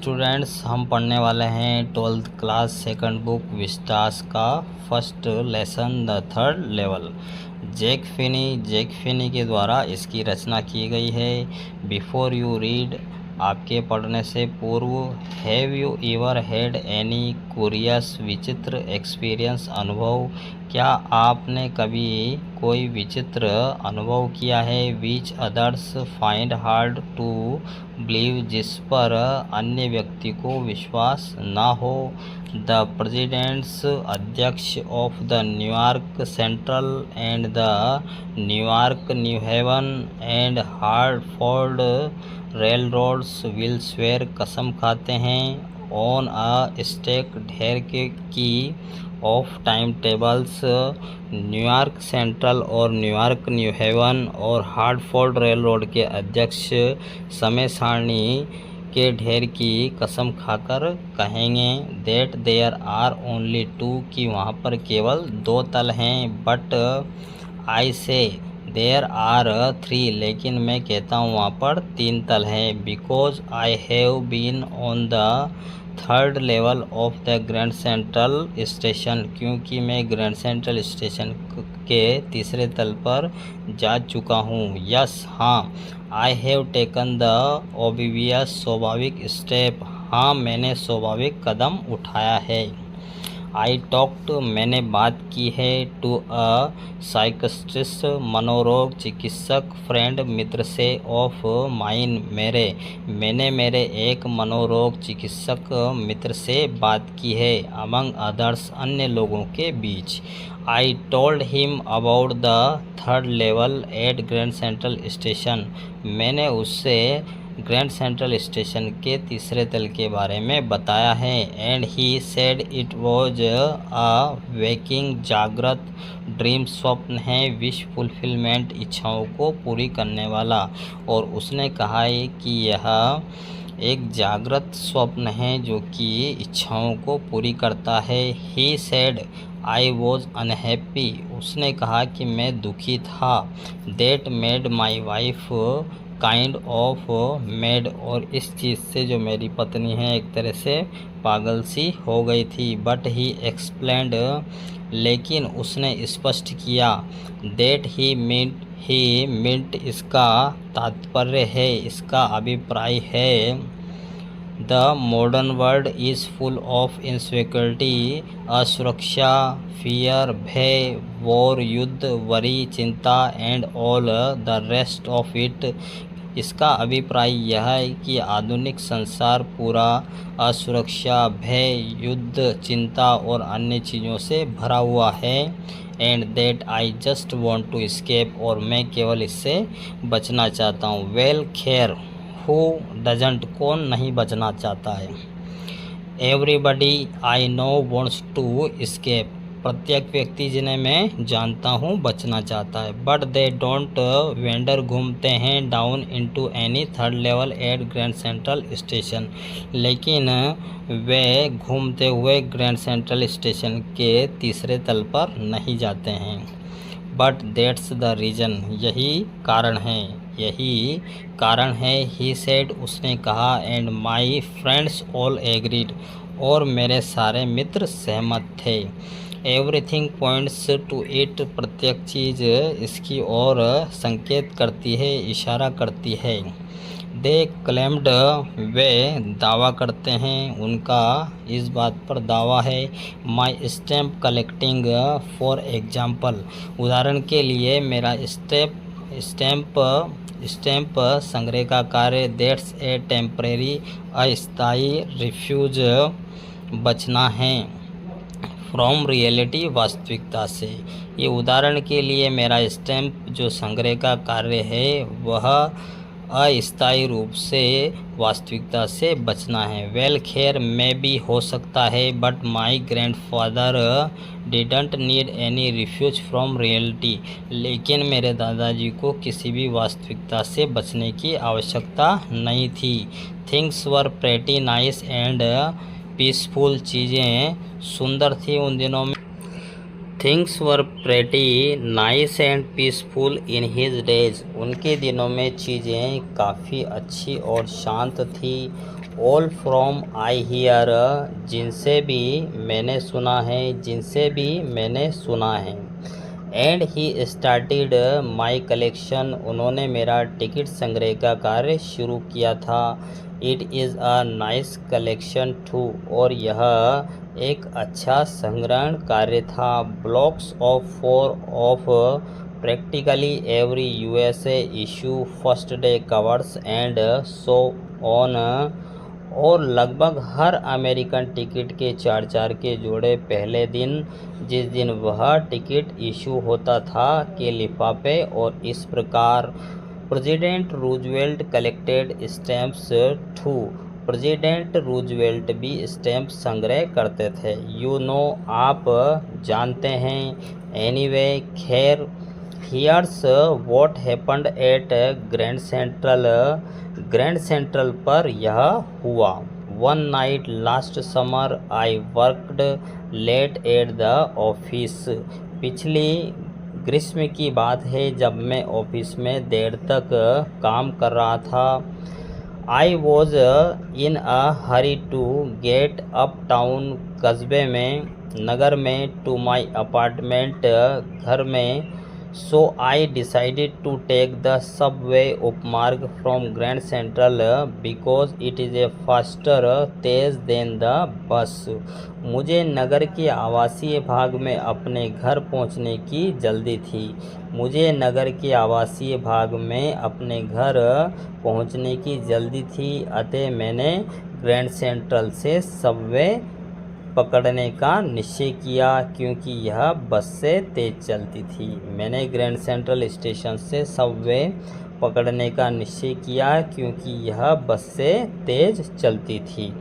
Students, हम पढ़ने वाले हैं 12th class second book Vistas का first lesson the third level. Jack Finney के द्वारा इसकी रचना की गई है। बिफोर यू रीड, आपके पढ़ने से पूर्व, have you ever had any curious, विचित्र एक्सपीरियंस, अनुभव, क्या आपने कभी कोई विचित्र अनुभव किया है। Which others find hard to believe, जिस पर अन्य व्यक्ति को विश्वास ना हो। द प्रेसिडेंट्स, अध्यक्ष of the New York Central and the New York New Haven and Hartford railroads will swear, कसम खाते हैं। ऑन अ स्टेक, ढेर की of timetables, New York Central और न्यूयॉर्क न्यू हेवन और हार्टफोर्ड रेल रोड के अध्यक्ष समय सारणी के ढेर की कसम खाकर कहेंगे। That there are only two, कि वहाँ पर केवल 2 तल हैं। बट आई से देयर आर 3, लेकिन मैं कहता हूँ वहाँ पर 3 तल हैं। Because I have been on the third level of the Grand Central Station, क्योंकि मैं ग्रैंड सेंट्रल स्टेशन के तीसरे तल पर जा चुका हूँ। यस, हाँ। I have taken the obvious, स्वाभाविक स्टेप, हाँ मैंने स्वाभाविक कदम उठाया है। आई टॉक्ड, मैंने बात की है। टू अ साइकियाट्रिस्ट, मनोरोग चिकित्सक, फ्रेंड, मित्र से। ऑफ माइन, मैंने मेरे एक मनोरोग चिकित्सक मित्र से बात की है। अमंग अदर्स, अन्य लोगों के बीच। I told him about the third level at Grand Central station, मैंने उससे ग्रैंड सेंट्रल स्टेशन के तीसरे तल के बारे में बताया है। And he said it was a waking, जागृत, ड्रीम, स्वप्न है, विश फुलफिलमेंट, इच्छाओं को पूरी करने वाला। और उसने कहा है कि यह एक जागृत स्वप्न है जो कि इच्छाओं को पूरी करता है। He said I was unhappy, उसने कहा कि मैं दुखी था। That made my wife kind of made, और इस चीज़ से जो मेरी पत्नी है एक तरह से पागल सी हो गई थी। बट ही एक्सप्लेंड, लेकिन उसने स्पष्ट किया। दैट ही मींट, इसका तात्पर्य है, इसका अभिप्राय है। The modern world is full of insecurity, असुरक्षा, फियर, भय, वॉर, युद्ध, वरी, चिंता, and all the rest of it. इसका अभिप्राय यह है कि आधुनिक संसार पूरा असुरक्षा, भय, युद्ध, चिंता और अन्य चीज़ों से भरा हुआ है। And that I just want to escape, और मैं केवल इससे बचना चाहता हूँ। वेल, खैर, हु डजंट, कौन नहीं बचना चाहता है। Everybody I know wants to escape, प्रत्येक व्यक्ति जिन्हें मैं जानता हूँ बचना चाहता है। बट दे डोंट वेंडर, घूमते हैं। Down into any third level at Grand Central Station, लेकिन वे घूमते हुए ग्रैंड सेंट्रल स्टेशन के तीसरे तल पर नहीं जाते हैं। बट दैट्स द रीज़न, यही कारण है। ही सेड, उसने कहा। And my friends all agreed, और मेरे सारे मित्र सहमत थे। एवरीथिंग पॉइंट्स टू इट, प्रत्येक चीज़ इसकी ओर संकेत करती है, इशारा करती है। दे क्लेम्ड, वे दावा करते हैं, उनका इस बात पर दावा है। माई स्टैम्प कलेक्टिंग, फॉर एग्जाम्पल, उदाहरण के लिए मेरा स्टैम्प संग्रह का कार्य। दैट्स ए टेम्परेरी, अस्थायी, रिफ्यूज, बचना है। फ्रॉम रियलिटी, वास्तविकता से। ये उदाहरण के लिए मेरा स्टैम्प जो संग्रह का कार्य है वह अस्थायी रूप से वास्तविकता से बचना है। वेल, खैर, में भी हो सकता है। But my grandfather didn't need any refuse from reality, लेकिन मेरे दादाजी को किसी भी वास्तविकता से बचने की आवश्यकता नहीं थी। Things were pretty nice and peaceful, चीज़ें सुंदर थी उन दिनों में। Things were pretty nice and peaceful in his days, उनके दिनों में चीज़ें काफ़ी अच्छी और शांत थी। ऑल फ्रॉम आई हियर, जिनसे भी मैंने सुना है, जिनसे भी मैंने सुना है। And he started my collection, उन्होंने मेरा टिकट संग्रह का कार्य शुरू किया था। It is a nice collection too, और यह एक अच्छा संग्रहण कार्य था। Blocks of 4 of practically every USA issue, first day covers and so on, और लगभग हर अमेरिकन टिकट के 4 के जोड़े पहले दिन, जिस दिन वह टिकट इशू होता था, के लिफाफे, और इस प्रकार। President Roosevelt collected stamps too, President Roosevelt भी स्टैम्प संग्रह करते थे। यू नो, आप जानते हैं। एनीवे, खैर। Here's what happened at Grand Central, Grand Central पर यह हुआ। One night last summer I worked late at the office, पिछली ग्रीष्म की बात है जब मैं ऑफिस में देर तक काम कर रहा था। I was in a hurry to get uptown, कस्बे में, नगर में, टू माई अपार्टमेंट, घर में। So I decided to take the subway उपमार्ग from Grand Central because it is a faster तेज देन द बस। मुझे नगर के आवासीय भाग में अपने घर पहुंचने की जल्दी थी। मुझे नगर के आवासीय भाग में अपने घर पहुंचने की जल्दी थी, अतः मैंने ग्रैंड सेंट्रल से सबवे पकड़ने का निश्चय किया, क्योंकि यह बस से तेज़ चलती थी। मैंने ग्रैंड सेंट्रल स्टेशन से सबवे पकड़ने का निश्चय किया, क्योंकि यह बस से तेज़ चलती थी।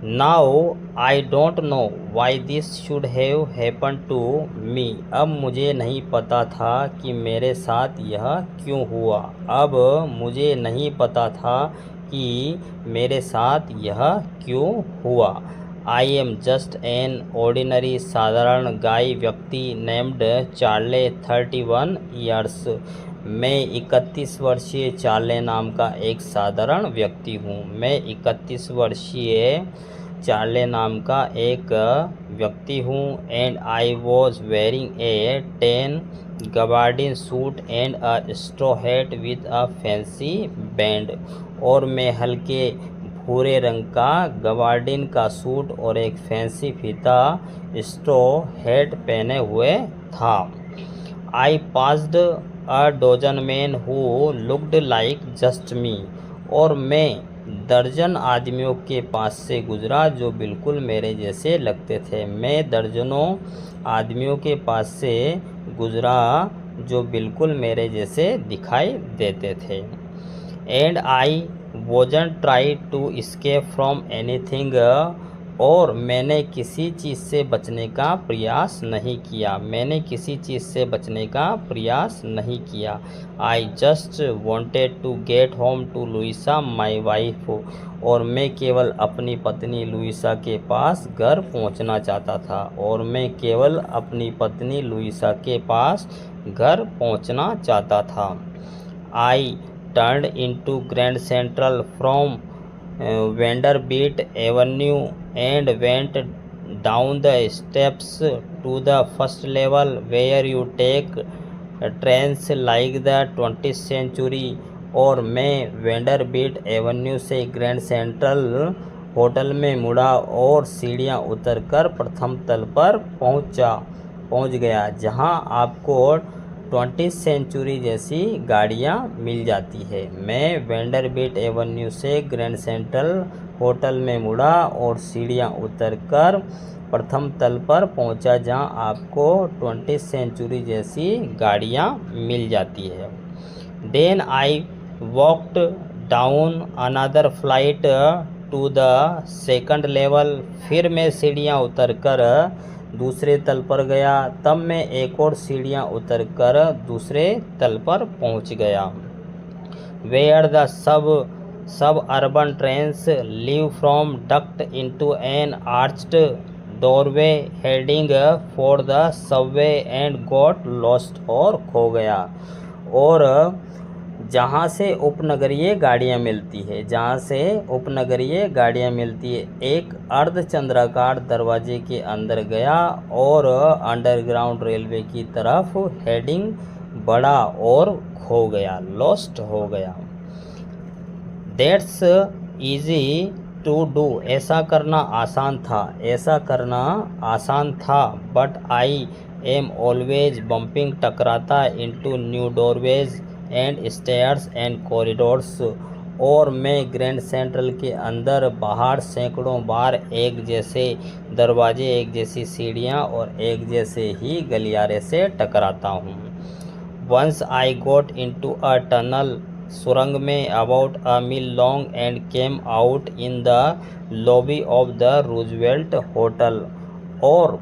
Now I don't know why this should have happen to me, अब मुझे नहीं पता था कि मेरे साथ यह क्यों हुआ। अब मुझे नहीं पता था कि मेरे साथ यह क्यों हुआ। I am just an ordinary, साधारण गाय व्यक्ति, नेम्ड चार्ले, 31 ईयर्स, मैं 31 वर्षीय चार्ले नाम का एक साधारण व्यक्ति हूँ। मैं 31 वर्षीय चार्ले नाम का एक व्यक्ति हूँ। And I was wearing a tan gabardine suit and a straw hat with a fancy band, और मैं हल्के भूरे रंग का गबार्डिन का सूट और एक फैंसी फीता स्ट्रॉ हैट पहने हुए था। I passed a dozen man who looked like just me, और मैं दर्जन आदमियों के पास से गुजरा जो बिल्कुल मेरे जैसे लगते थे। मैं दर्जनों आदमियों के पास से गुजरा जो बिल्कुल मेरे जैसे दिखाई देते थे। And I wasn't try to escape from anything, और मैंने किसी चीज़ से बचने का प्रयास नहीं किया। मैंने किसी चीज़ से बचने का प्रयास नहीं किया। I just wanted to get home to Louisa my wife, और मैं केवल अपनी पत्नी लुइसा के पास घर पहुंचना चाहता था। और मैं केवल अपनी पत्नी लुइसा के पास घर पहुंचना चाहता था। आई turned into Grand Central from Vanderbilt Avenue and went down the steps to the first level where you take trains like the 20th century, और मैं वेंडरबिल्ट एवेन्यू से ग्रैंड सेंट्रल होटल में मुड़ा और सीढ़ियां उतरकर प्रथम तल पर पहुंच गया, जहां आपको 20th सेंचुरी जैसी गाड़ियां मिल जाती है। मैं वेंडरबिल्ट एवेन्यू से ग्रैंड सेंट्रल होटल में मुड़ा और सीढ़ियां उतरकर प्रथम तल पर पहुंचा, जहां आपको 20th सेंचुरी जैसी गाड़ियां मिल जाती है। Then I walked down another flight to the second level, फिर मैं सीढ़ियां उतरकर दूसरे तल पर गया। तब मैं एक और सीढ़ियां उतरकर दूसरे तल पर पहुंच गया। Where the suburban trains leave from ducked into an arched doorway heading for the subway and got lost, और खो गया। और जहाँ से उपनगरीय गाड़ियाँ मिलती है, जहाँ से उपनगरीय गाड़ियाँ मिलती है। एक अर्धचंद्राकार दरवाजे के अंदर गया और अंडरग्राउंड रेलवे की तरफ हेडिंग बढ़ा और खो गया, लॉस्ट हो गया। दैट्स इजी टू डू, ऐसा करना आसान था, ऐसा करना आसान था। But I am always bumping, टकराता into new doorways and stairs and corridors, और मैं ग्रैंड सेंट्रल के अंदर बाहर सैकड़ों बार एक जैसे दरवाजे, एक जैसी सीढ़ियाँ और एक जैसे ही गलियारे से टकराता हूँ। Once I got into a tunnel, सुरंग में, about a mile long, and came out in the lobby of the Roosevelt Hotel, और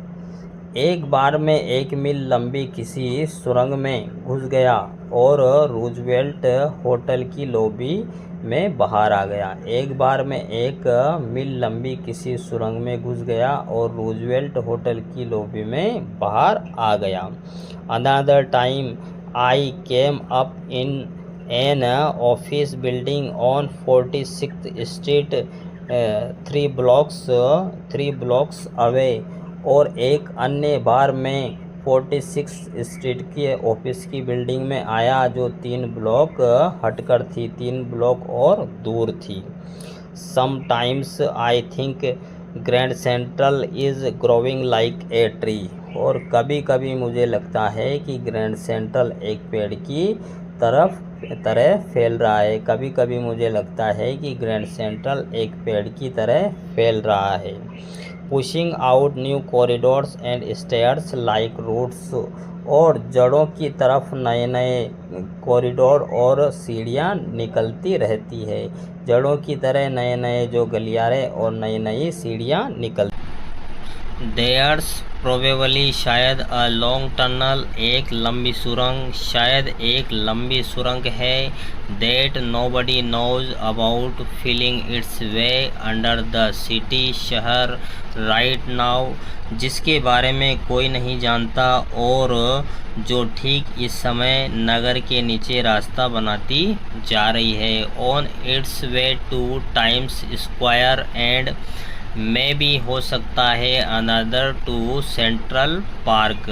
एक बार में 1 मील लंबी किसी सुरंग में घुस गया और रूजवेल्ट होटल की लॉबी में बाहर आ गया। एक बार में 1 मील लंबी किसी सुरंग में घुस गया और रूजवेल्ट होटल की लॉबी में बाहर आ गया। Another time I came up in an office building on 46th street, 3 blocks away, और एक अन्य बार में 46 स्ट्रीट के ऑफिस की बिल्डिंग में आया जो 3 ब्लॉक हटकर थी, 3 ब्लॉक और दूर थी। Sometimes I think grand central is growing like a tree, और कभी कभी मुझे लगता है कि ग्रैंड सेंट्रल एक पेड़ की तरह फैल रहा है। कभी कभी मुझे लगता है कि ग्रैंड सेंट्रल एक पेड़ की तरह फैल रहा है। Pushing out new corridors and stairs like roots, और जड़ों की तरफ नए नए कॉरिडोर और सीढ़ियाँ निकलती रहती है, जड़ों की तरह नए नए जो गलियारे और नई नई सीढ़ियाँ निकलती। देयर्स प्रोबेबली, शायद, अ लॉन्ग टनल, एक लंबी सुरंग, शायद एक लंबी सुरंग है। That nobody knows about, feeling its way under the city, शहर, राइट नाउ, जिसके बारे में कोई नहीं जानता और जो ठीक इस समय नगर के नीचे रास्ता बनाती जा रही है। On it's way two times square and में भी हो सकता है अनदर टू सेंट्रल पार्क,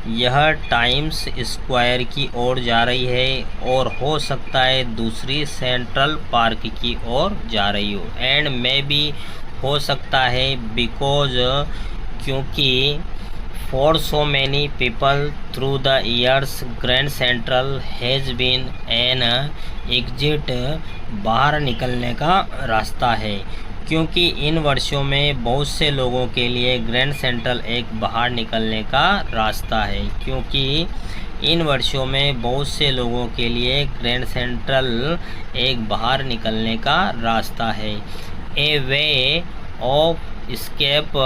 यह टाइम्स स्क्वायर की ओर जा रही है और हो सकता है दूसरी सेंट्रल पार्क की ओर जा रही हो। एंड में भी हो सकता है बिकॉज, क्योंकि for so many people through the years Grand Central has been an exit, बाहर निकलने का रास्ता है, क्योंकि इन वर्षों में बहुत से लोगों के लिए ग्रैंड सेंट्रल एक बाहर निकलने का रास्ता है, क्योंकि इन वर्षों में बहुत से लोगों के लिए ग्रैंड सेंट्रल एक बाहर निकलने का रास्ता है। ए वे ऑफ एस्केप,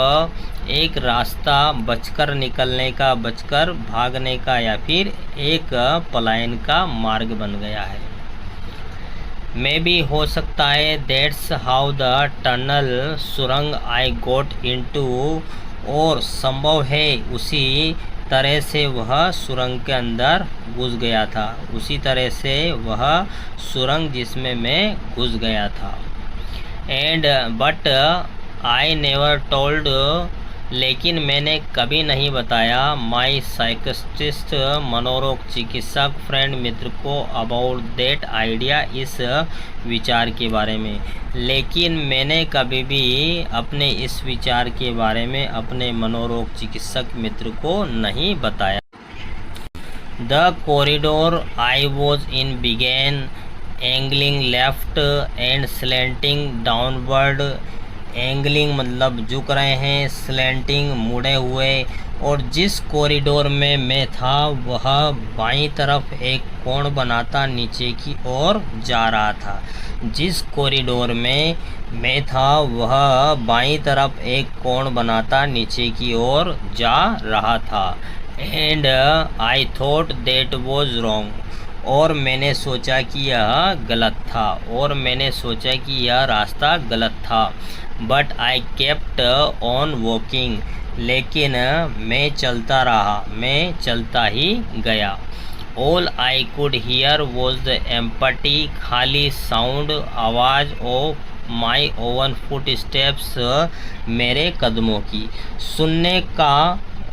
एक रास्ता बचकर निकलने का, बचकर भागने का, या फिर एक पलायन का मार्ग बन गया है। में भी हो सकता है दैट्स हाउ द टनल, सुरंग, आई गोट इनटू, और संभव है उसी तरह से वह सुरंग के अंदर घुस गया था, उसी तरह से वह सुरंग जिसमें मैं घुस गया था। And but I never told, लेकिन मैंने कभी नहीं बताया माई साइकियाट्रिस्ट, मनोरोग चिकित्सक फ्रेंड, मित्र को अबाउट दैट आइडिया, इस विचार के बारे में, लेकिन मैंने कभी भी अपने इस विचार के बारे में अपने मनोरोग चिकित्सक मित्र को नहीं बताया। The corridor I was in began angling left and slanting downward, angling मतलब झुक रहे हैं, स्लैंटिंग मुड़े हुए, और जिस कॉरिडोर में मैं था वह बाईं तरफ एक कोण बनाता नीचे की ओर जा रहा था। जिस कॉरिडोर में मैं था वह बाईं तरफ एक कोण बनाता नीचे की ओर जा रहा था। And I thought that was wrong, और मैंने सोचा कि यह गलत था, और मैंने सोचा कि यह रास्ता गलत था। But I kept on walking, लेकिन मैं चलता रहा, मैं चलता ही गया। All I could hear was the empty खाली साउंड आवाज़ of my oven foot steps मेरे कदमों की।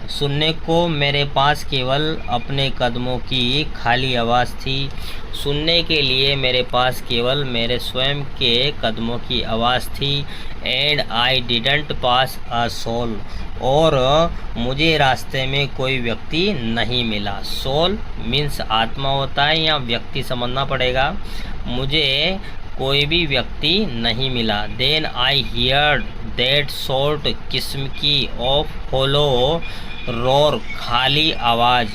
सुनने को मेरे पास केवल अपने कदमों की खाली आवाज़ थी। सुनने के लिए मेरे पास केवल मेरे स्वयं के कदमों की आवाज़ थी। And I didn't pass a soul, और मुझे रास्ते में कोई व्यक्ति नहीं मिला। सोल मीन्स आत्मा होता है, या व्यक्ति समझना पड़ेगा। मुझे कोई भी व्यक्ति नहीं मिला। Then I heard that sort किस्म की ऑफ होलो रोर खाली आवाज़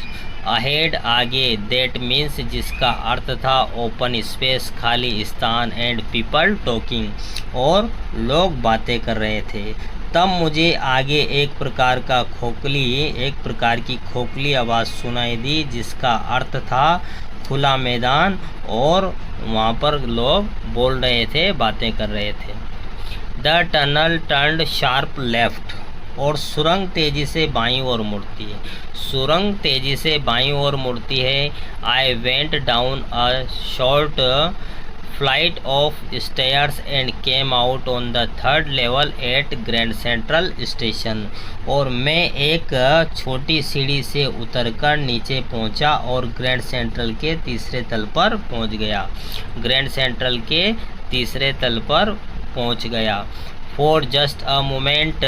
अहेड आगे, दैट मीन्स जिसका अर्थ था ओपन स्पेस खाली स्थान, एंड पीपल टॉकिंग, और लोग बातें कर रहे थे। तब मुझे आगे एक प्रकार की खोखली आवाज़ सुनाई दी, जिसका अर्थ था खुला मैदान, और वहाँ पर लोग बोल रहे थे, बातें कर रहे थे। The tunnel turned sharp left, और सुरंग तेज़ी से बाईं ओर मुड़ती है। सुरंग तेज़ी से बाईं ओर मुड़ती है। I went down a short flight of stairs and came out on the third level at Grand Central Station, और मैं एक छोटी सीढ़ी से उतरकर नीचे पहुंचा और ग्रैंड सेंट्रल के तीसरे तल पर पहुंच गया। ग्रैंड सेंट्रल के तीसरे तल पर पहुंच गया। For just a moment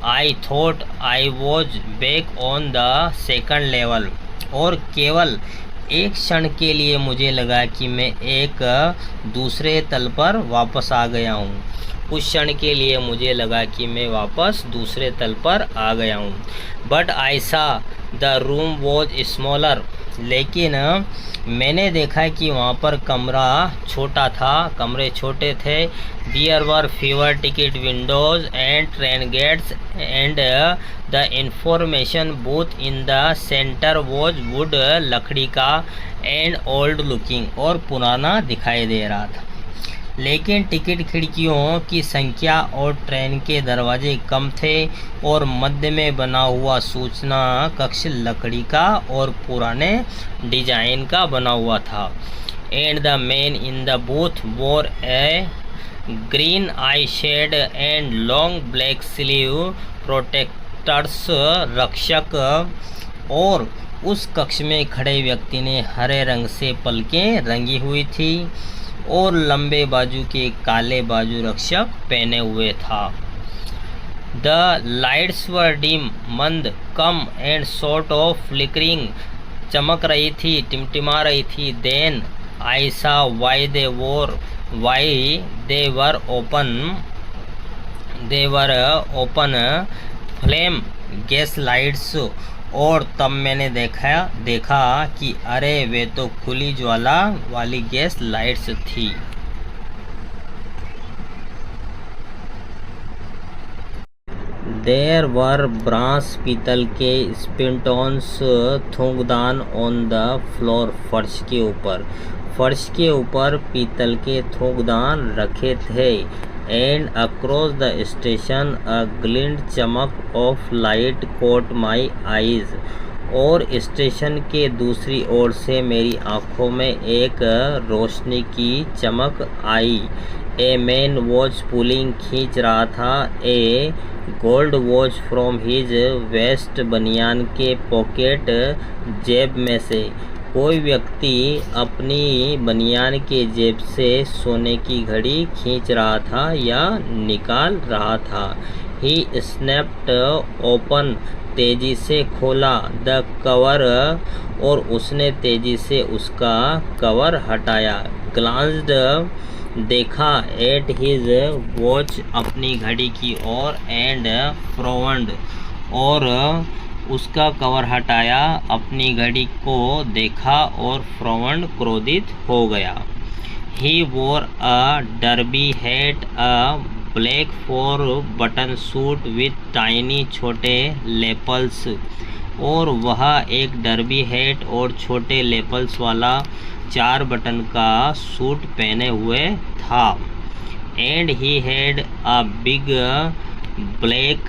I thought I was back on the second level, और केवल एक क्षण के लिए मुझे लगा कि मैं एक दूसरे तल पर वापस आ गया हूँ। कुछ क्षण के लिए मुझे लगा कि मैं वापस दूसरे तल पर आ गया हूँ। बट आई सा द रूम वॉज स्मॉलर, लेकिन मैंने देखा कि वहाँ पर कमरे छोटे थे। There were fewer ticket windows and train gates, and the information booth in the centre was wood, लकड़ी का, एंड ओल्ड लुकिंग, और पुराना दिखाई दे रहा था। लेकिन टिकट खिड़कियों की संख्या और ट्रेन के दरवाजे कम थे, और मध्य में बना हुआ सूचना कक्ष लकड़ी का और पुराने डिजाइन का बना हुआ था। And the man in the booth wore a green eye shade and long black sleeve protectors, रक्षक, और उस कक्ष में खड़े व्यक्ति ने हरे रंग से पलकें रंगी हुई थी और लंबे बाजू के काले बाजू रक्षक पहने हुए था। द लाइट्स वर डिम, मंद, कम, एंड सॉर्ट ऑफ फ्लिकरिंग, चमक रही थी, टिमटिमा रही थी। देन आई सा why they were open flame gas lights, और तब मैंने देखा कि अरे वे तो खुली ज्वाला वाली गैस लाइट्स थी। देयर वर ब्रास पीतल के स्पिंटॉन्स थूंगदान ऑन द फ्लोर, फर्श के ऊपर पीतल के थूंगदान रखे थे। And across the station a glint चमक of light caught my eyes, और स्टेशन के दूसरी ओर से मेरी आँखों में एक रोशनी की चमक आई। ए मैन वॉज पुलिंग, खींच रहा था, a gold watch from his vest, बनियान के पॉकेट जेब में से। कोई व्यक्ति अपनी बनियान के जेब से सोने की घड़ी खींच रहा था या निकाल रहा था। ही स्नैप्ड ओपन, तेजी से खोला, द कवर, और उसने तेजी से उसका कवर हटाया। ग्लांस्ड, देखा, एट हिज वॉच, अपनी घड़ी की ओर, एंड फ्रोवंड, और उसका कवर हटाया, अपनी घड़ी को देखा, और फ्रोवंड क्रोधित हो गया। He wore a derby hat, a black 4 button suit with tiny, छोटे लेपल्स, और वह एक डर्बी हैट और छोटे लेपल्स वाला 4 बटन का सूट पहने हुए था। And he had a big black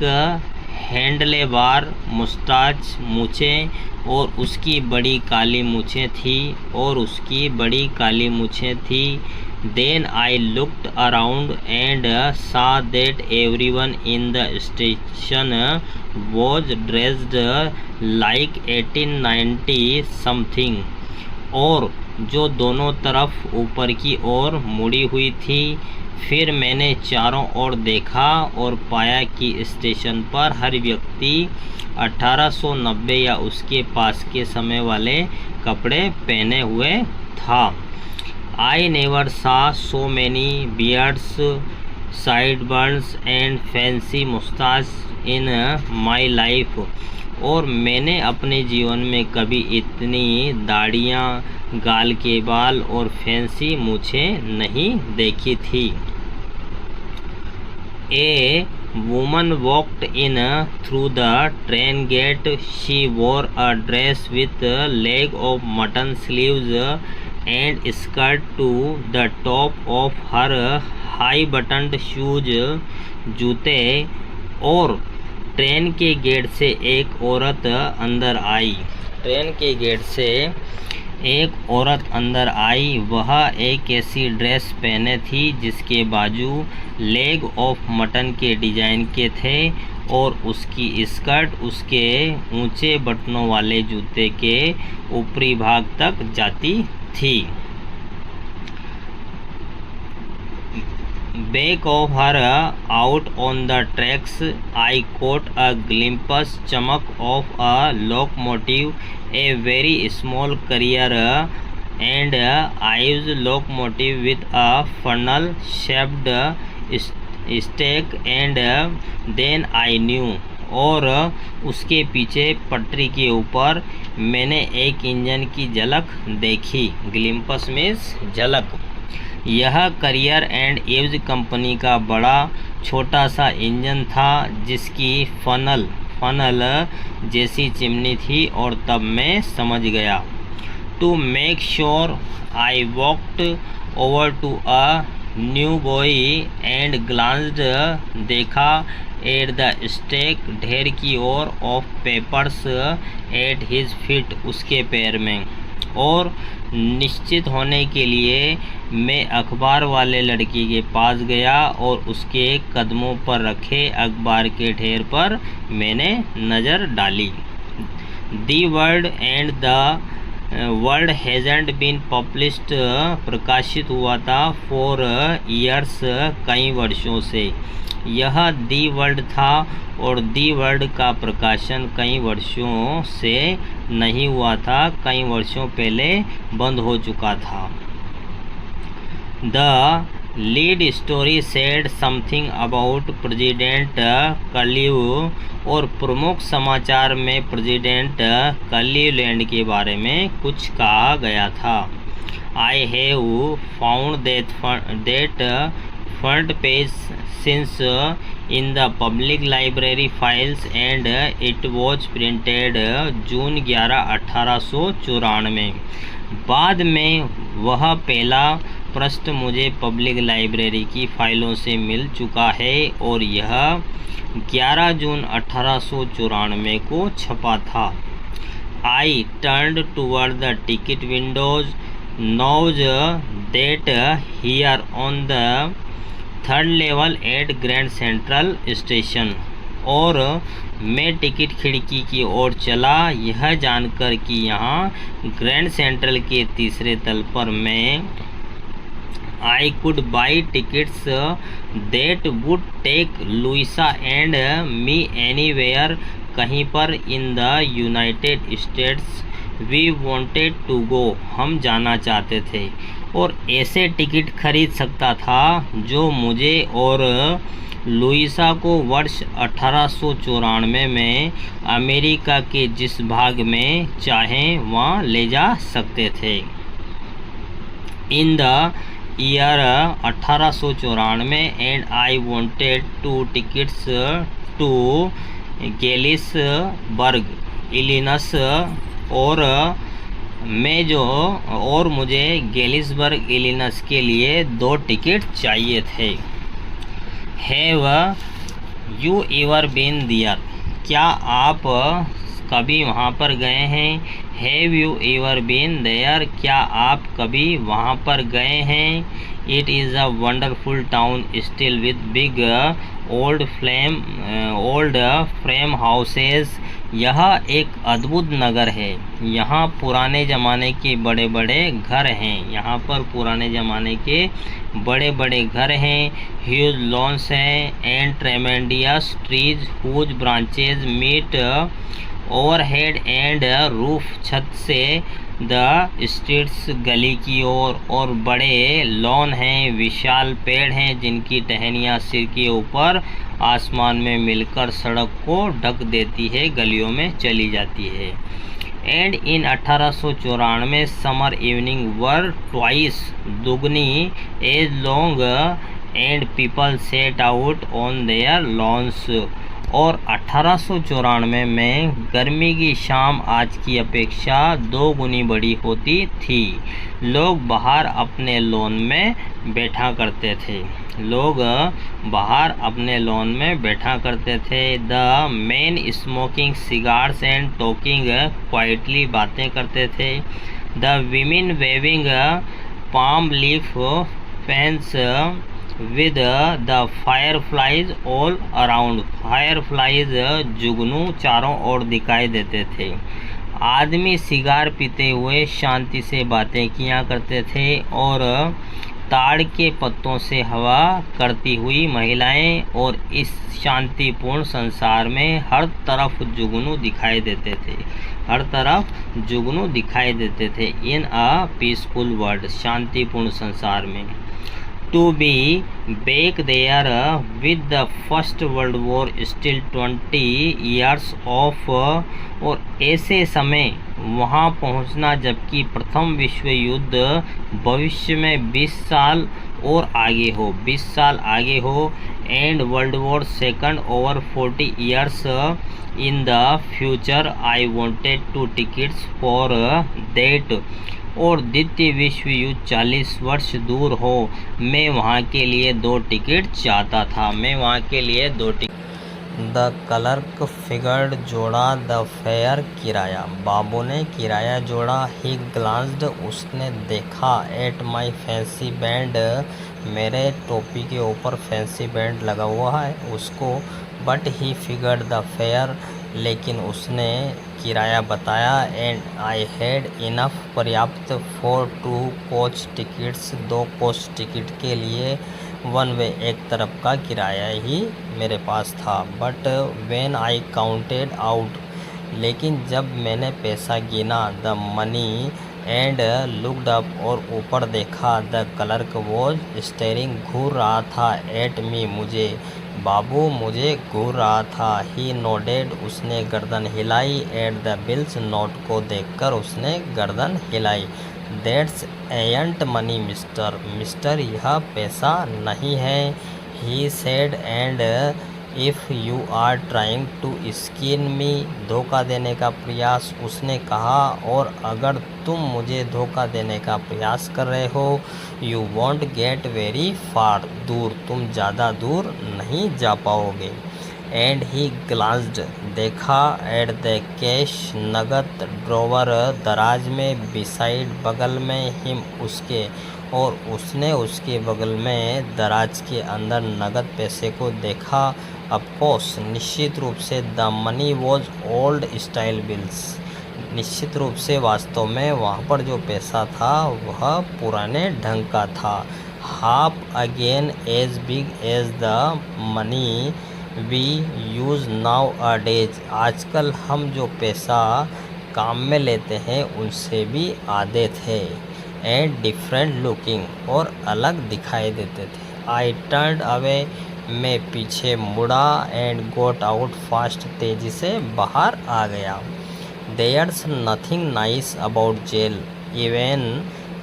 handlebar mustache मूछें और उसकी बड़ी काली मूछें थी। Then I looked around and saw that everyone in the station was dressed like 1890 something, और जो दोनों तरफ ऊपर की ओर मुड़ी हुई थी। फिर मैंने चारों ओर देखा और पाया कि स्टेशन पर हर व्यक्ति 1890 या उसके पास के समय वाले कपड़े पहने हुए था। I never saw so many beards, sideburns and fancy mustaches in my life, और मैंने अपने जीवन में कभी इतनी दाढ़ियाँ, गाल के बाल और फैंसी मूछें नहीं देखी थी। A woman walked in through the train gate. She wore a dress with leg of mutton sleeves and skirt to the top of her high buttoned shoes, जूते। और ट्रेन के गेट से एक औरत अंदर आई। वह एक ऐसी ड्रेस पहने थी जिसके बाजू लेग ऑफ मटन के डिजाइन के थे और उसकी स्कर्ट उसके ऊंचे बटनों वाले जूते के ऊपरी भाग तक जाती थी। Back of her out on the tracks, I caught a glimpse चमक of a locomotive, a very small carrier and ives locomotive with a funnel shaped stack, and then I knew, और उसके पीछे पटरी के ऊपर मैंने एक इंजन की झलक देखी। ग्लिम्पस मीन्स झलक। यह करियर एंड ईव्स कंपनी का बड़ा छोटा सा इंजन था जिसकी फनल जैसी चिमनी थी, और तब मैं समझ गया। To make sure I walked over to a new boy and glanced, देखा एट द स्टेक, ढेर की ओर, of papers at his feet, उसके पैर में। और निश्चित होने के लिए मैं अखबार वाले लड़की के पास गया और उसके कदमों पर रखे अखबार के ढेर पर मैंने नज़र डाली। The World and the World hasn't been published, प्रकाशित हुआ था फॉर ईयर्स, कई वर्षों से। यह दी वर्ल्ड था और दी वर्ल्ड का प्रकाशन कई वर्षों से नहीं हुआ था, कई वर्षों पहले बंद हो चुका था। The lead story said something about President Cleve, और प्रमुख समाचार में प्रेसिडेंट कलीवलैंड के बारे में कुछ कहा गया था। I have found that front page since in the public library files and it was printed जून 11, 1894। बाद में वह पहला पृष्ठ मुझे पब्लिक लाइब्रेरी की फाइलों से मिल चुका है और यह 11 जून 1894 को छपा था। I turned toward the ticket windows, knows that here on the third level at Grand Central Station, और मैं टिकट खिड़की की ओर चला यह जानकर कि यहाँ ग्रैंड सेंट्रल के तीसरे तल पर मैं I could buy tickets that would take Louisa and me anywhere, कहीं पर in the United States we wanted to go, हम जाना चाहते थे, और ऐसे टिकट खरीद सकता था जो मुझे और लुइसा को वर्ष 1894 में अमेरिका के जिस भाग में चाहें वहाँ ले जा सकते थे। In the year 1894 and I wanted 2 tickets to Galesburg, Illinois, और मुझे गेलिसबर्ग इलिनॉस के लिए 2 टिकट चाहिए थे। Have you ever been there, क्या आप कभी वहाँ पर गए हैं? Have you ever been there? क्या आप कभी वहाँ पर गए हैं? It is a wonderful town still with big old frame houses. यह एक अद्भुत नगर है। यहाँ पुराने ज़माने के बड़े बड़े घर हैं। यहाँ पर पुराने ज़माने के बड़े बड़े घर हैं। ह्यूज लॉन्स हैं and tremendous trees whose branches meet overhead and roof, छत से द स्ट्रीट्स, गली की ओर, और बड़े लॉन हैं, विशाल पेड़ हैं जिनकी टहनियाँ सिर के ऊपर आसमान में मिलकर सड़क को ढक देती है, गलियों में चली जाती है। And in 1894 summer evening were twice, दुगनी as long, and people sat out on their lawns. और 1894 में गर्मी की शाम आज की अपेक्षा 2 गुनी बड़ी होती थी। लोग बाहर अपने लॉन में बैठा करते थे। लोग बाहर अपने लॉन में बैठा करते थे। The men smoking cigars and talking quietly, बातें करते थे। The women waving palm leaf fans with the fireflies all around. Fireflies, जुगनू, चारों ओर दिखाई देते थे। आदमी सिगार पीते हुए शांति से बातें किया करते थे और ताड़ के पत्तों से हवा करती हुई महिलाएं, और इस शांतिपूर्ण संसार में हर तरफ जुगनू दिखाई देते थे। हर तरफ जुगनू दिखाई देते थे। इन अ पीसफुल वर्ल्ड, शांतिपूर्ण संसार में। To be back there with the first world war still 20 years off, और ऐसे समय वहाँ पहुँचना जबकि प्रथम विश्व युद्ध भविष्य में 20 साल और आगे हो, 20 साल आगे हो। And world war second over 40 years in the future, I wanted 2 tickets for that। और द्वितीय विश्व युद्ध 40 वर्ष दूर हो, मैं वहाँ के लिए 2 टिकट चाहता था। मैं वहाँ के लिए 2 टिकट। द क्लर्क फिगर्ड, जोड़ा। द फेयर, किराया। बाबू ने किराया जोड़ा। ही ग्लांस्ड, उसने देखा। एट माई फैंसी बैंड, मेरे टोपी के ऊपर फैंसी बैंड लगा हुआ है उसको। But he figured the fair, लेकिन उसने किराया बताया। एंड आई हैड इनफ, पर्याप्त। For 2 coach tickets, 2 coach ticket के लिए। 1 वे, एक तरफ का किराया ही मेरे पास था। But when I counted out, लेकिन जब मैंने पैसा गिना, the money, and looked up, और ऊपर देखा, द क्लर्क वॉज स्टेरिंग, घूर रहा था। एट मी, मुझे। बाबू मुझे घूर रहा था। ही नोडेड, उसने गर्दन हिलाई। एट द बिल्स, नोट को देखकर उसने गर्दन हिलाई। That's ain't money mister, mister यह पैसा नहीं है। He said, and if you are trying to skin me, धोखा देने का प्रयास, उसने कहा, और अगर तुम मुझे धोखा देने का प्रयास कर रहे हो, you want get very far, दूर, तुम ज़्यादा दूर नहीं जा पाओगे। एंड ही ग्लांस्ड, देखा। एट द कैश, नगद ड्रॉवर, दराज में। बिसाइड, बगल में। हिम, उसके, और उसने उसके बगल में दराज के अंदर नगद पैसे को देखा। ऑफकोर्स, निश्चित रूप से। The money was old style bills, निश्चित रूप से, वास्तव में वहाँ पर जो पैसा था वह पुराने ढंग का था। Half again as big as the money we use nowadays, आजकल हम जो पैसा काम में लेते हैं उनसे भी आधे थे। एंड डिफरेंट लुकिंग, और अलग दिखाई देते थे। आई टर्न्ड अवे, मैं पीछे मुड़ा। एंड गोट आउट फास्ट, तेज़ी से बाहर आ गया। There's nothing nice about jail even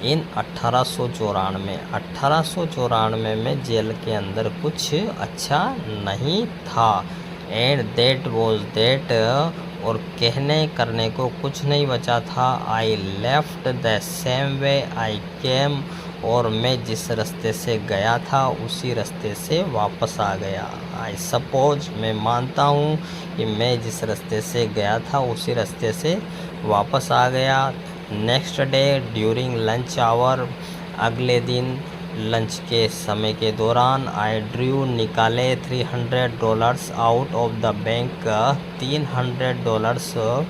in 1894, 1894 में जेल के अंदर कुछ अच्छा नहीं था। एंड दैट वॉज दैट, और कहने करने को कुछ नहीं बचा था। I left the same way I came, और मैं जिस रास्ते से गया था उसी रास्ते से वापस आ गया। आई सपोज मैं मानता हूँ कि मैं जिस रास्ते से गया था उसी रास्ते से वापस आ गया। Next day during lunch hour, अगले दिन लंच के समय के दौरान, आई ड्रू निकाले $300 आउट ऑफ द बैंक। $300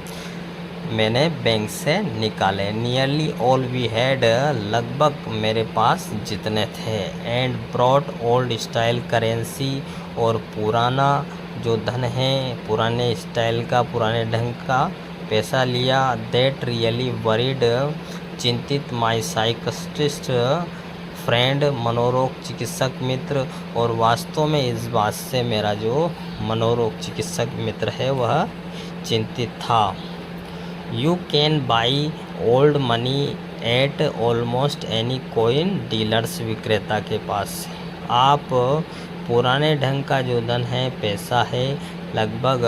मैंने बैंक से निकाले। नियरली ऑल वी हैड, लगभग मेरे पास जितने थे। And broad old style currency, और पुराना जो धन है, पुराने स्टाइल का, पुराने ढंग का पैसा लिया। दैट रियली वरीड, चिंतित माई साइकियाट्रिस्ट फ्रेंड, मनोरोग चिकित्सक मित्र, और वास्तव में इस बात से मेरा जो मनोरोग चिकित्सक मित्र है वह चिंतित था। You can buy old money at almost any coin dealers, विक्रेता के पास आप पुराने ढंग का जो धन है, पैसा है, लगभग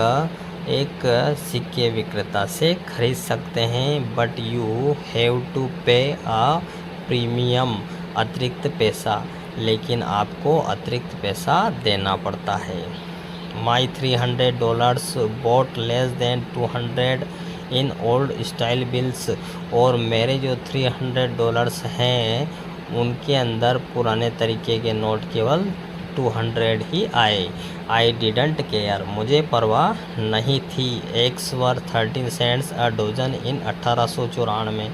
एक सिक्के विक्रेता से खरीद सकते हैं। बट यू हैव टू पे अ प्रीमियम, अतिरिक्त पैसा, लेकिन आपको अतिरिक्त पैसा देना पड़ता है। My $300 bought less than 200 in old style bills, और मेरे जो $300 हैं उनके अंदर पुराने तरीके के नोट केवल 200 ही आए। आई डिडंट केयर, मुझे परवाह नहीं थी। एग्स वर 13 सेंट्स अ डोजन इन 1894।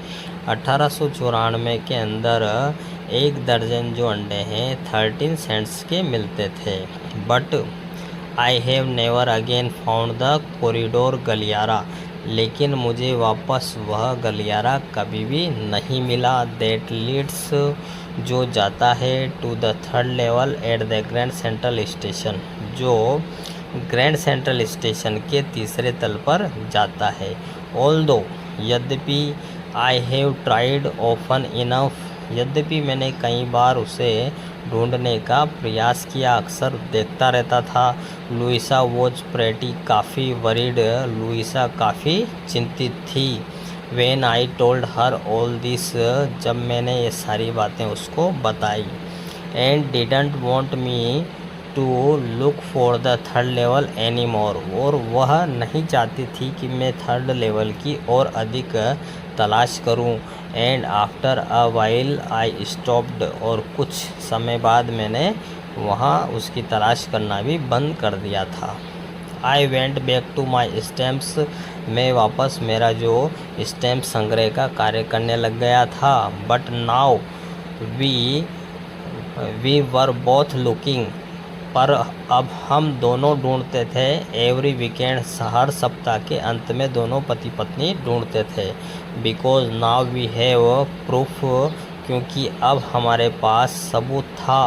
1894 के अंदर एक दर्जन जो अंडे हैं 13 सेंट्स के मिलते थे। But I have never again found the corridor गलियारा, लेकिन मुझे वापस वह गलियारा कभी भी नहीं मिला। दैट लीड्स, जो जाता है to the third level at the Grand Central Station, जो ग्रैंड सेंट्रल स्टेशन के तीसरे तल पर जाता है। ऑल्दो, यद्यपि, I have tried often enough, यद्यपि मैंने कई बार उसे ढूंढने का प्रयास किया, अक्सर देखता रहता था। लुइसा वॉज प्रेटी, काफ़ी वरीड, लुइसा काफ़ी चिंतित थी। When I told her all this, जब मैंने ये सारी बातें उसको बताई। And didn't want me to look for the third level any more, और वह नहीं चाहती थी कि मैं थर्ड लेवल की और अधिक तलाश करूं। And after a while I stopped, और कुछ समय बाद मैंने वहाँ उसकी तलाश करना भी बंद कर दिया था। I went back to my stamps, मैं वापस मेरा जो स्टैम्प संग्रह का कार्य करने लग गया था। But now we were both looking, पर अब हम दोनों ढूंढते थे। एवरी वीकेंड, हर सप्ताह के अंत में दोनों पति पत्नी ढूंढते थे। Because now we have proof, क्योंकि अब हमारे पास सबूत था।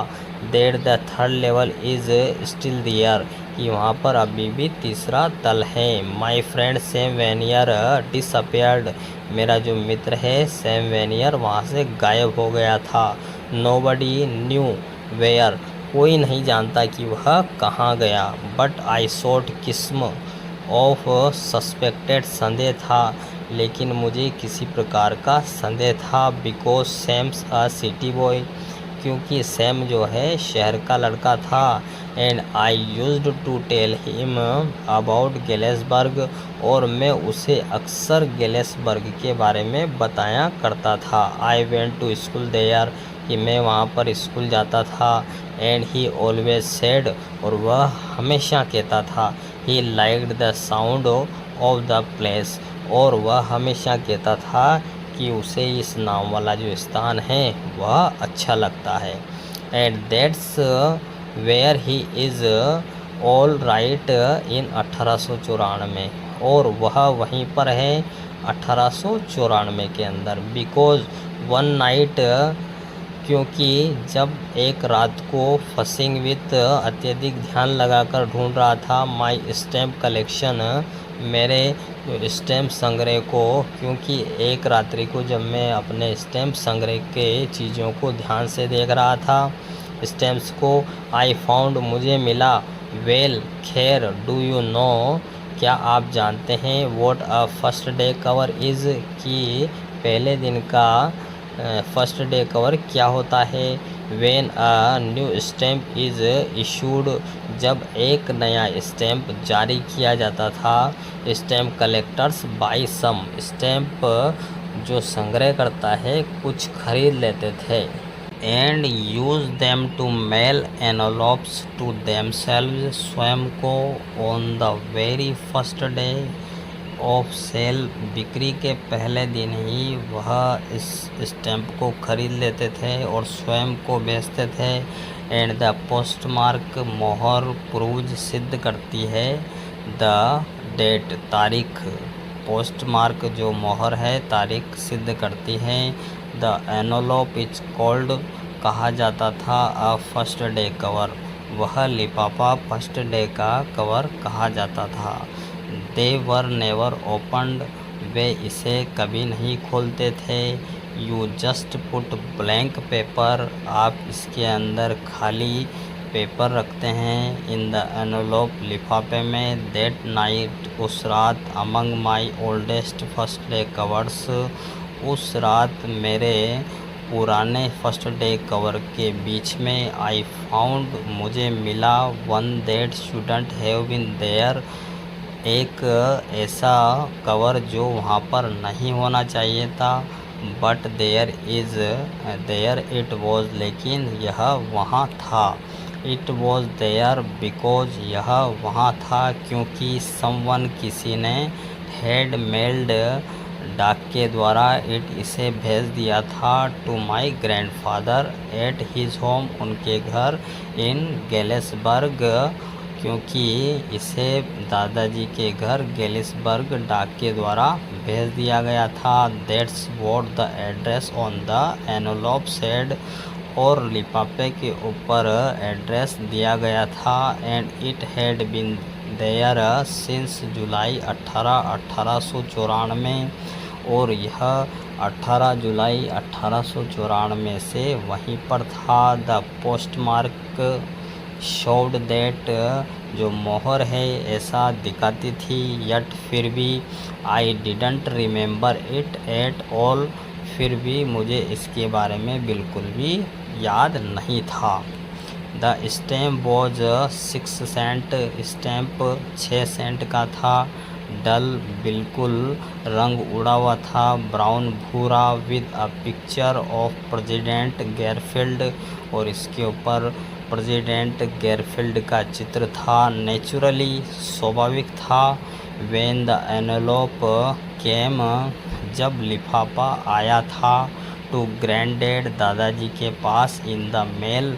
That the third level is still there, कि वहाँ पर अभी भी तीसरा तल है। My friend Sam Weiner disappeared, मेरा जो मित्र है सैम वेनियर वहाँ से गायब हो गया था। नोबडी न्यू वेयर, कोई नहीं जानता कि वह कहाँ गया। बट आई सॉट किस्म ऑफ सस्पेक्टेड, संदेह था, लेकिन मुझे किसी प्रकार का संदेह था। Because Sam's a city boy, क्योंकि सैम जो है शहर का लड़का था। And I used to tell him about Galesburg, और मैं उसे अक्सर गेलेसबर्ग के बारे में बताया करता था। I went to school there, कि मैं वहाँ पर स्कूल जाता था। एंड ही ऑलवेज सेड, और वह हमेशा कहता था, he liked the sound of the place, और वह हमेशा कहता था कि उसे इस नाम वाला जो स्थान है वह अच्छा लगता है। And that's where he is all right in 1894, और वह वहीं पर है 1894 के अंदर। बिकॉज वन नाइट, क्योंकि जब एक रात को फसिंग विथ अत्यधिक ध्यान लगाकर ढूंढ रहा था माई स्टैम्प कलेक्शन, मेरे जो स्टैम्प संग्रह को, क्योंकि एक रात्रि को जब मैं अपने स्टैम्प संग्रह के चीज़ों को ध्यान से देख रहा था, स्टैम्प्स को, आई फाउंड, मुझे मिला। वेल, खैर, डू यू नो, क्या आप जानते हैं, what a first day cover is, कि पहले दिन का फर्स्ट डे कवर क्या होता है। When a new stamp is issued, जब एक नया स्टैम्प जारी किया जाता था। Stamp collectors buy some, stamp जो संग्रह करता है कुछ खरीद लेते थे। And use them to mail envelopes to themselves, स्वयं को on the very first day of sale, बिक्री के पहले दिन ही वह इस स्टैम्प को खरीद लेते थे और स्वयं को बेचते थे। एंड द पोस्टमार्क, मोहर प्रूव्स सिद्ध करती है, द डेट तारीख, पोस्टमार्क जो मोहर है तारीख सिद्ध करती है। द एनवलप इज कॉल्ड, कहा जाता था अ फर्स्ट डे कवर, वह लिफाफा फर्स्ट डे का कवर कहा जाता था। दे वर नेवर ओपन्ड, वे इसे कभी नहीं खोलते थे। You just put blank paper, आप इसके अंदर खाली पेपर रखते हैं। इन द एनवलप, लिफाफे में। दैट नाइट, उस रात। अमंग माई ओल्डेस्ट फर्स्ट डे कवर्स, उस रात मेरे पुराने फर्स्ट डे कवर के बीच में। आई फाउंड, मुझे मिला। One that shouldn't have been there, एक ऐसा कवर जो वहाँ पर नहीं होना चाहिए था। बट देयर इट वॉज, लेकिन यह वहाँ था। इट वॉज देयर बिकॉज, यह वहाँ था क्योंकि समवन, किसी ने, हैड मेल्ड, डाक के द्वारा, इट इसे भेज दिया था। To my grandfather at his home, उनके घर। इन गेलेसबर्ग, क्योंकि इसे दादाजी के घर गेलिसबर्ग डाक के द्वारा भेज दिया गया था। That's what the address on the envelope said, और लिफाफे के ऊपर एड्रेस दिया गया था। And it had been there since July 1894, और यह 18 जुलाई 1894 से वहीं पर था। द पोस्टमार्क शोड दैट, जो मोहर है ऐसा दिखाती थी। यट, फिर भी। I didn't remember it at all, फिर भी मुझे इसके बारे में बिल्कुल भी याद नहीं था। The stamp was 6 cent, stamp 6 cent का था। डल, बिल्कुल, रंग उड़ा हुआ था। ब्राउन, भूरा। With a picture of president Garfield, और इसके ऊपर प्रेसिडेंट गैरफील्ड का चित्र था। नेचुरली, स्वाभाविक था। व्हेन द एनवलप केम, जब लिफाफा आया था। टू ग्रैंडडैड, दादाजी के पास। इन द मेल,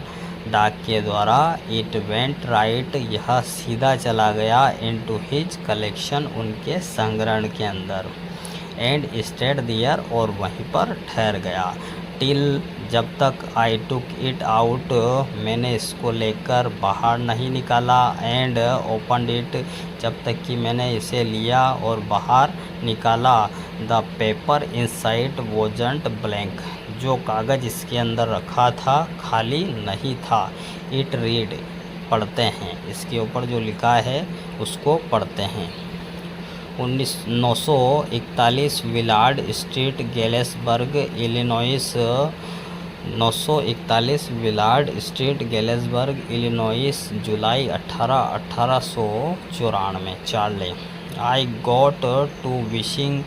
डाक के द्वारा। इट वेंट राइट, यह सीधा चला गया। इनटू हिज कलेक्शन, उनके संग्रहण के अंदर। एंड स्टेड देयर, और वहीं पर ठहर गया। टिल, जब तक। आई टुक इट आउट, मैंने इसको लेकर बाहर नहीं निकाला। एंड ओपनड इट, जब तक कि मैंने इसे लिया और बाहर निकाला। द पेपर इनसाइड वोजंट ब्लैंक, जो कागज़ इसके अंदर रखा था खाली नहीं था। इट रीड, पढ़ते हैं, इसके ऊपर जो लिखा है उसको पढ़ते हैं। 941 Willard Street, Galesburg, Illinois. 941 Willard Street, Galesburg, Illinois, July 18, 1894। Charley. I got to wishing,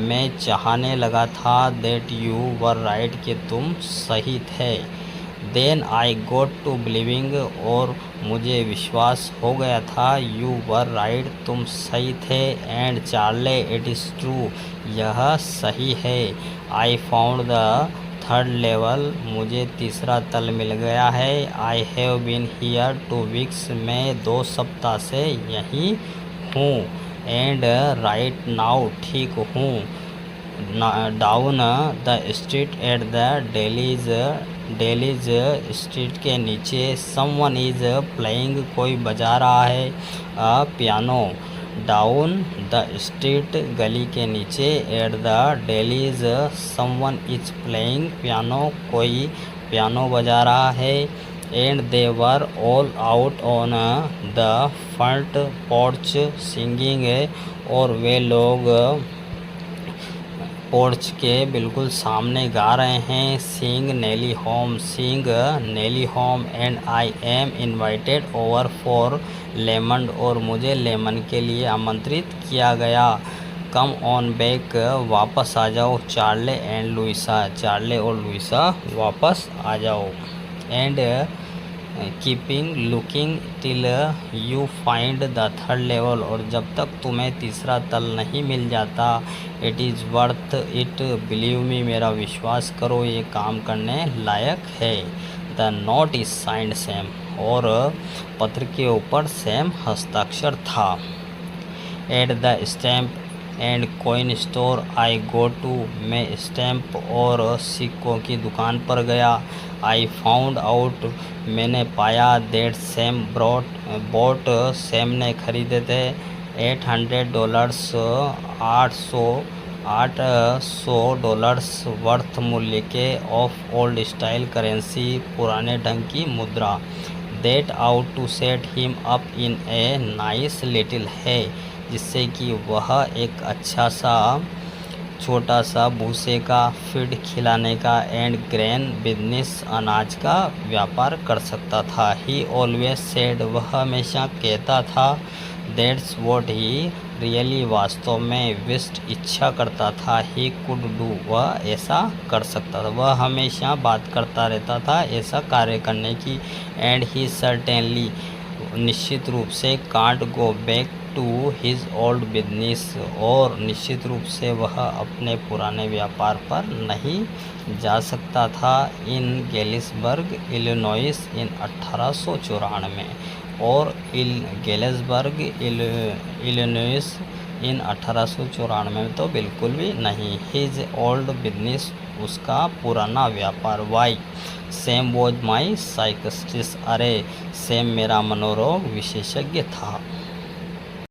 मैं चाहने लगा था। दैट यू वर राइट, कि तुम सही थे। Then I got to believing, और मुझे विश्वास हो गया था। यू वर राइट, तुम सही थे। And Charley, it is true, यह सही है। I found the third level, मुझे तीसरा तल मिल गया है। I have been here 2 weeks, मैं 2 सप्ताह से यहीं हूँ। एंड राइट नाउ, ठीक हूँ। Down the street at the dailies street के नीचे। समवन इज प्लेइंग, कोई बजा रहा है। पियानो। डाउन द स्ट्रीट, गली के नीचे। At the dailies, someone is playing piano, कोई पियानो बजा रहा है। And they were all out on the front porch singing, और वे लोग पोर्च के बिल्कुल सामने गा रहे हैं, sing Nellie home and I am invited over for lemon, और मुझे लेमन के लिए आमंत्रित किया गया। कम ऑन बैक, वापस आ जाओ, चार्ले और लुइसा वापस आ जाओ। And keeping looking till you find the third level, और जब तक तुम्हें तीसरा तल नहीं मिल जाता, it is worth it, believe me, मेरा विश्वास करो, ये काम करने लायक है। The note is signed Sam, और पत्र के ऊपर सैम हस्ताक्षर था। At the stamp and coin store I go to, मैं स्टैम्प और सिक्कों की दुकान पर गया। आई फाउंड आउट, मैंने पाया, दैट सैम बोट, सैम ने खरीदे थे, $800, $800 वर्थ मूल्य के, ऑफ ओल्ड स्टाइल करेंसी, पुराने ढंग की मुद्रा। That out to set him up in a nice little है, जिससे कि वह एक अच्छा सा छोटा सा भूसे का फीड खिलाने का एंड ग्रेन बिजनेस, अनाज का व्यापार कर सकता था। ही ऑलवेज सेड, वह हमेशा कहता था, दैट्स व्हाट ही रियली, वास्तव में विस्ट, इच्छा करता था, ही कुड डू, वह ऐसा कर सकता था, वह हमेशा बात करता रहता था ऐसा कार्य करने की। एंड ही सर्टेनली, निश्चित रूप से, can't go back to his old business, और निश्चित रूप से वह अपने पुराने व्यापार पर नहीं जा सकता था। इन गेलिसबर्ग इलिनॉइस इन 1894, और गेलिसबर्ग इलिनॉइस इन 1894 में तो बिल्कुल भी नहीं। हिज ओल्ड बिजनेस, उसका पुराना व्यापार। Why, Sam was my psychiatrist, अरे सैम मेरा मनोरोग विशेषज्ञ था।